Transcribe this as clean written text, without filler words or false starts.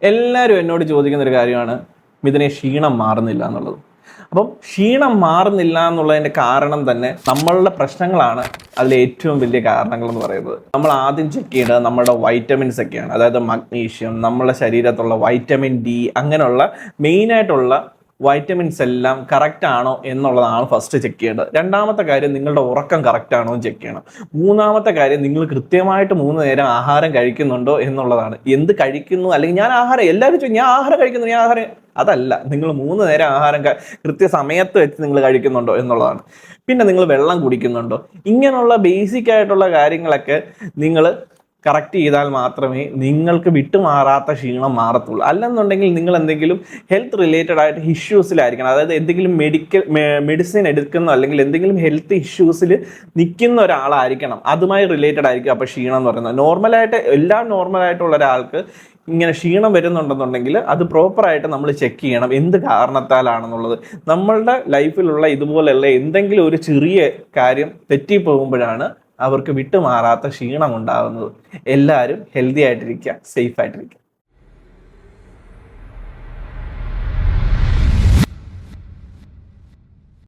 എല്ലാവരും എന്നോട് ചോദിക്കുന്ന ഒരു കാര്യമാണ്, മിഥുനെ ക്ഷീണം മാറുന്നില്ല എന്നുള്ളത്. അപ്പം ക്ഷീണം മാറുന്നില്ല എന്നുള്ളതിൻ്റെ കാരണം തന്നെ നമ്മളുടെ പ്രശ്നങ്ങളാണ് അതിൽ ഏറ്റവും വലിയ കാരണങ്ങൾ എന്ന് പറയുന്നത്. നമ്മൾ ആദ്യം ചെക്ക് ചെയ്യേണ്ടത് നമ്മുടെ വൈറ്റമിൻസ് ഒക്കെയാണ്. അതായത് മഗ്നീഷ്യം, നമ്മുടെ ശരീരത്തുള്ള വൈറ്റമിൻ ഡി, അങ്ങനെയുള്ള മെയിനായിട്ടുള്ള വൈറ്റമിൻസ് എല്ലാം കറക്റ്റ് ആണോ എന്നുള്ളതാണ് ഫസ്റ്റ് ചെക്ക് ചെയ്യേണ്ടത്. രണ്ടാമത്തെ കാര്യം നിങ്ങളുടെ ഉറക്കം കറക്റ്റ് ആണോ എന്ന് ചെക്ക് ചെയ്യണം. മൂന്നാമത്തെ കാര്യം നിങ്ങൾ കൃത്യമായിട്ട് 3 നേരം ആഹാരം കഴിക്കുന്നുണ്ടോ എന്നുള്ളതാണ്. എന്ത് കഴിക്കുന്നു, അല്ലെങ്കിൽ ഞാൻ ആഹാരം, എല്ലാവരും ചോദിക്കും ഞാൻ ആഹാരം കഴിക്കുന്നു, ഞാൻ ആഹാരം, അതല്ല, നിങ്ങൾ 3 നേരം ആഹാരം കൃത്യസമയത്ത് വെച്ച് നിങ്ങൾ കഴിക്കുന്നുണ്ടോ എന്നുള്ളതാണ്. പിന്നെ നിങ്ങൾ വെള്ളം കുടിക്കുന്നുണ്ടോ, ഇങ്ങനെയുള്ള ബേസിക് ആയിട്ടുള്ള കാര്യങ്ങളൊക്കെ നിങ്ങൾ കറക്റ്റ് ചെയ്താൽ മാത്രമേ നിങ്ങൾക്ക് വിട്ടുമാറാത്ത ക്ഷീണം മാറത്തുള്ളൂ. അല്ലെന്നുണ്ടെങ്കിൽ നിങ്ങൾ എന്തെങ്കിലും ഹെൽത്ത് റിലേറ്റഡ് ആയിട്ട് ഇഷ്യൂസിലായിരിക്കണം. അതായത് എന്തെങ്കിലും മെഡിസിൻ എടുക്കുന്ന, അല്ലെങ്കിൽ എന്തെങ്കിലും ഹെൽത്ത് ഇഷ്യൂസിൽ നിൽക്കുന്ന ഒരാളായിരിക്കണം, അതുമായി റിലേറ്റഡ് ആയിരിക്കും അപ്പോൾ ക്ഷീണം എന്ന് പറയുന്നത്. നോർമലായിട്ട് എല്ലാം നോർമലായിട്ടുള്ള ഒരാൾക്ക് ഇങ്ങനെ ക്ഷീണം വരുന്നുണ്ടെന്നുണ്ടെങ്കിൽ അത് പ്രോപ്പറായിട്ട് നമ്മൾ ചെക്ക് ചെയ്യണം എന്ത് കാരണത്താലാണെന്നുള്ളത്. നമ്മളുടെ ലൈഫിലുള്ള ഇതുപോലെയുള്ള എന്തെങ്കിലും ഒരു ചെറിയ കാര്യം തെറ്റിപ്പോകുമ്പോഴാണ് അവർക്ക് വിട്ടുമാറാത്ത ക്ഷീണം ഉണ്ടാകുന്നത്. എല്ലാവരും ഹെൽത്തി ആയിട്ടിരിക്കുക, സേഫ് ആയിട്ടിരിക്കുക.